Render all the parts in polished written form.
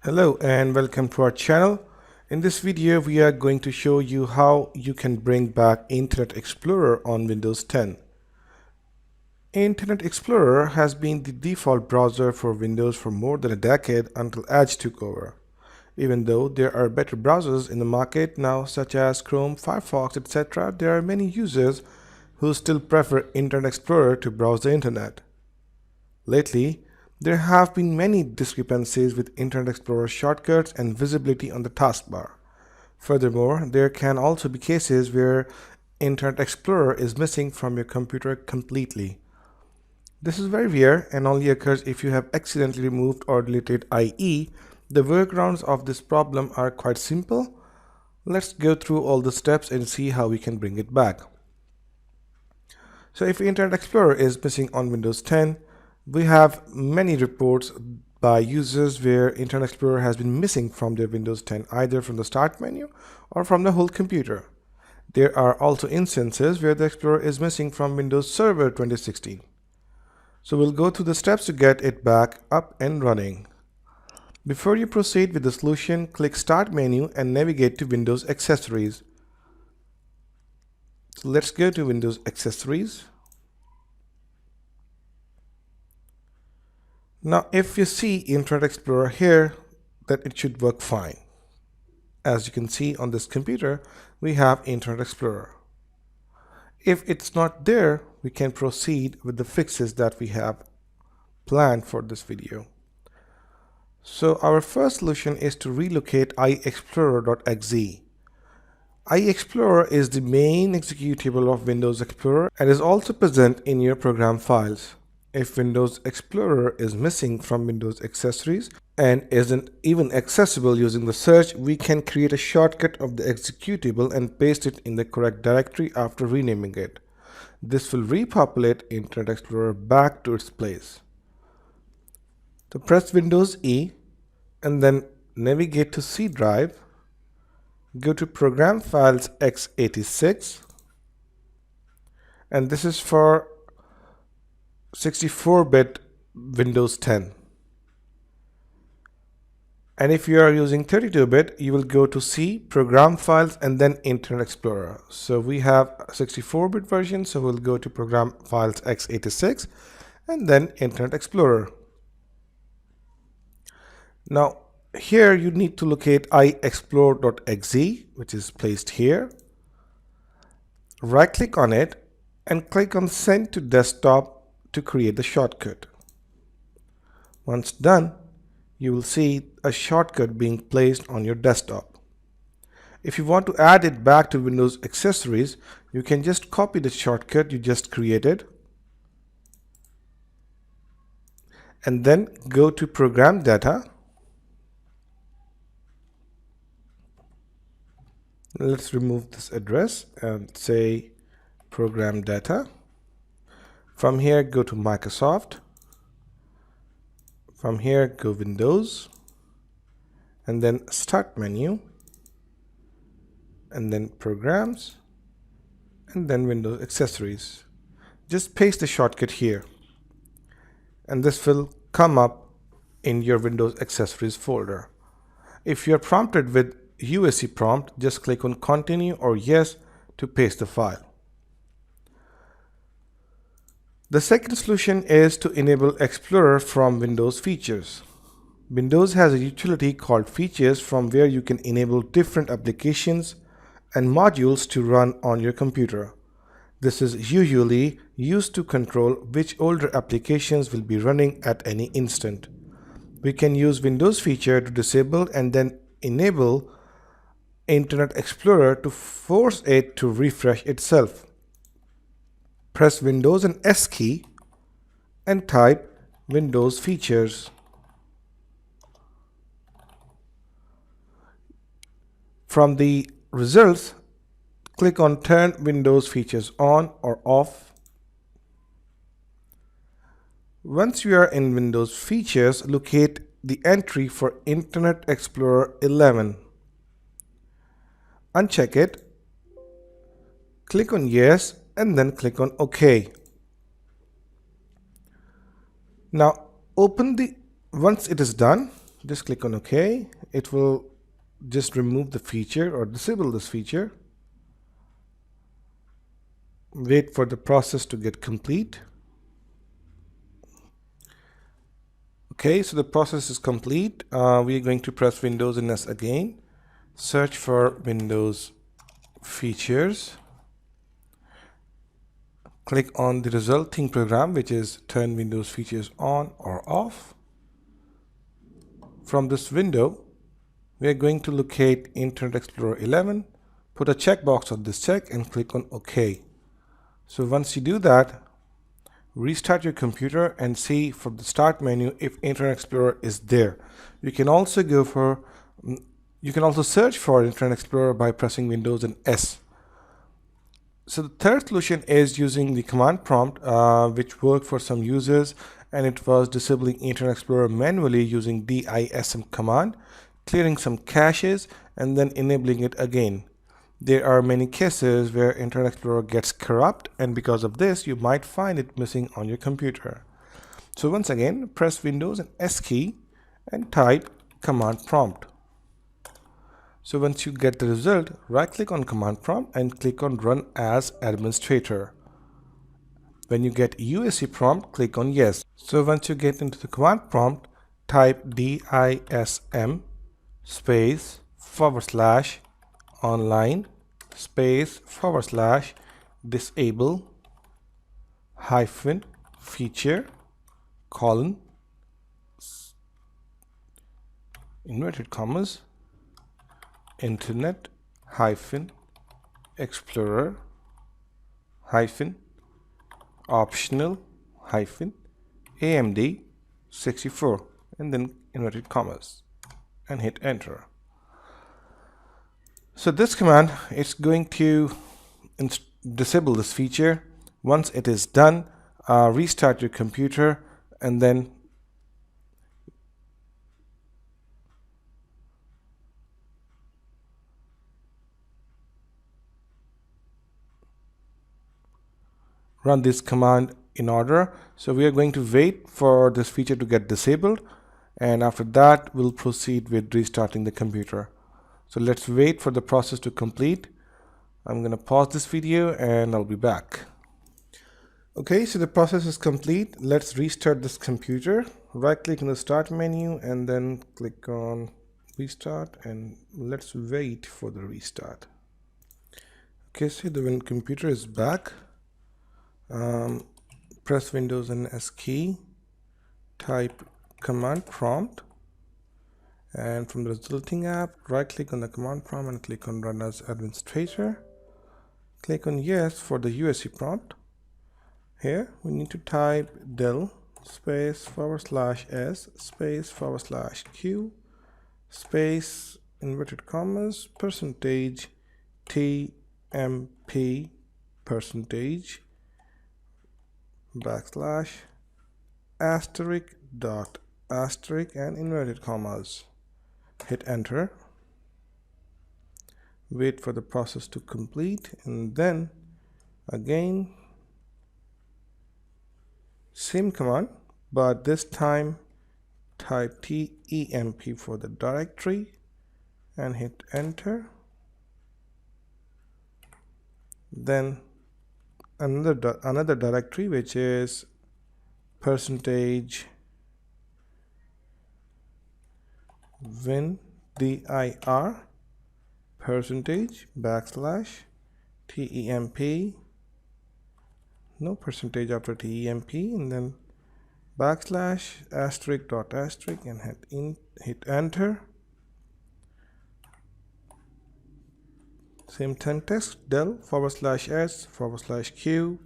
Hello and welcome to our channel. In this video we are going to show you how you can bring back Internet Explorer on Windows 10. Internet Explorer has been the default browser for Windows for more than a decade until Edge took over. Even though there are better browsers in the market now such as Chrome, Firefox, etc., there are many users who still prefer Internet Explorer to browse the internet. Lately, there have been many discrepancies with Internet Explorer shortcuts and visibility on the taskbar. Furthermore, there can also be cases where Internet Explorer is missing from your computer completely. This is very rare and only occurs if you have accidentally removed or deleted IE. The workarounds of this problem are quite simple. Let's go through all the steps and see how we can bring it back. So if Internet Explorer is missing on Windows 10, we have many reports by users where Internet Explorer has been missing from their Windows 10, either from the start menu or from the whole computer. There are also instances where the Explorer is missing from Windows Server 2016. So we'll go through the steps to get it back up and running. Before you proceed with the solution, click Start menu and navigate to Windows Accessories. So let's go to Windows Accessories. Now, if you see Internet Explorer here, then it should work fine. As you can see on this computer, we have Internet Explorer. If it's not there, we can proceed with the fixes that we have planned for this video. So our first solution is to relocate iExplorer.exe. iExplorer is the main executable of Windows Explorer and is also present in your program files. If Windows Explorer is missing from Windows Accessories and isn't even accessible using the search, we can create a shortcut of the executable and paste it in the correct directory after renaming it. This will repopulate Internet Explorer back to its place. So press Windows E and then navigate to C drive, go to Program Files x86, and this is for 64-bit Windows 10. And if you are using 32-bit, you will go to C, Program Files, and then Internet Explorer. So we have a 64-bit version, so we'll go to Program Files x86 and then Internet Explorer. Now here you need to locate iExplore.exe, which is placed here. Right click on it and click on Send to Desktop to create the shortcut. Once done, you will see a shortcut being placed on your desktop. If you want to add it back to Windows Accessories, you can just copy the shortcut you just created and then go to Program Data. Let's remove this address and say Program Data. From here, go to Microsoft. From here, go Windows, and then Start menu, and then Programs, and then Windows Accessories. Just paste the shortcut here, and this will come up in your Windows Accessories folder. If you are prompted with UAC prompt, just click on Continue or Yes to paste the file. The second solution is to enable Explorer from Windows Features. Windows has a utility called Features from where you can enable different applications and modules to run on your computer. This is usually used to control which older applications will be running at any instant. We can use Windows Feature to disable and then enable Internet Explorer to force it to refresh itself. Press Windows and S key and type Windows Features. From the results, click on Turn Windows Features on or off. Once you are in Windows Features, locate the entry for Internet Explorer 11. Uncheck it, click on Yes, and then click on OK. Now once it is done, Just click on OK. It will just remove the feature or disable this feature. Wait for the process to get complete. Okay, so the process is complete. We are going to press Windows and S again. Search for Windows features. Click on the resulting program, which is turn Windows features on or off. From this window, we are going to locate Internet Explorer 11, put a checkbox on this check and click on OK. So once you do that, restart your computer and see from the start menu if Internet Explorer is there. You can also search for Internet Explorer by pressing Windows and S. So the third solution is using the command prompt, which worked for some users, and it was disabling Internet Explorer manually using dism command, clearing some caches, and then enabling it again. There are many cases where Internet Explorer gets corrupt, and because of this, you might find it missing on your computer. So once again, press Windows and S key and type command prompt. So once you get the result, right-click on command prompt and click on Run as Administrator. When you get UAC prompt, click on Yes. So once you get into the command prompt, type dism space / online space / disable - feature colon inverted commas Internet Explorer optional AMD 64 and then inverted commas and hit enter. So this command is going to disable this feature. Once it is done, restart your computer and then run this command in order. So we are going to wait for this feature to get disabled, and after that we'll proceed with restarting the computer. So let's wait for the process to complete. I'm going to pause this video and I'll be back. Okay, so the process is complete. Let's restart this computer. Right click in the start menu and then click on restart, and let's wait for the restart. Okay, so the computer is back. Press Windows and S key, type command prompt, and from the resulting app, right click on the command prompt and click on Run as Administrator. Click on Yes for the UAC prompt. Here we need to type del space /s space /q space inverted commas %tmp percentage *** and inverted commas. Hit enter. Wait for the process to complete, and then again same command, but this time type temp for the directory and hit enter. Then another directory, which is %win_dir %temp, no percentage after temp, and then *** and hit enter. Same syntax, del /s /q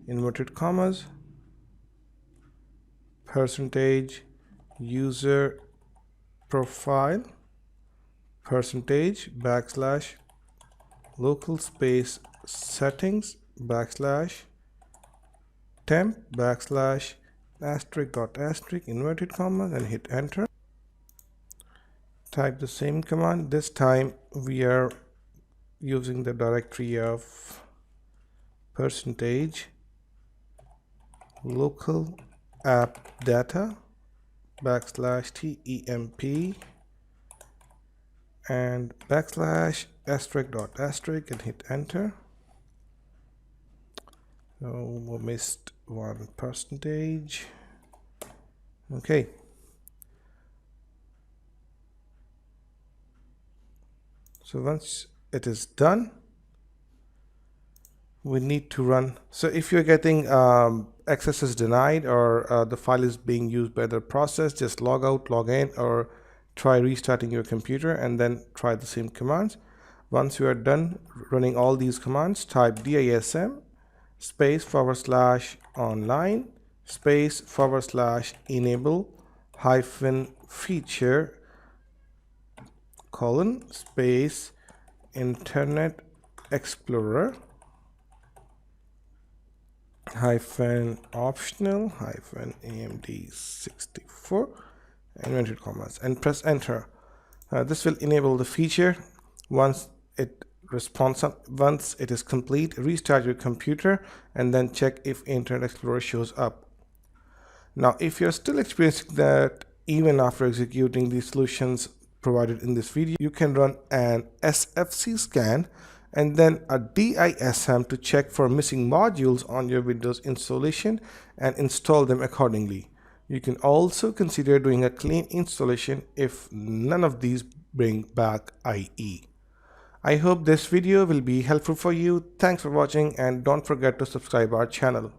inverted commas %user profile %local space settings /temp *** inverted commas and hit enter. Type the same command. This time we are using the directory of %local app data /temp and /*** and hit enter. So we missed 1%. Okay. So once it is done, we need to run. So if you're getting access is denied, or the file is being used by the process, just log out, log in, or try restarting your computer and then try the same commands. Once you are done running all these commands, type dism space /online space /enable -feature space Internet Explorer -optional -AMD64 inverted commas and press enter. This will enable the feature. Once it is complete, restart your computer and then check if Internet Explorer shows up. Now, if you're still experiencing that even after executing the solutions provided in this video, you can run an SFC scan and then a DISM to check for missing modules on your Windows installation and install them accordingly. You can also consider doing a clean installation if none of these bring back IE. I hope this video will be helpful for you. Thanks for watching and don't forget to subscribe our channel.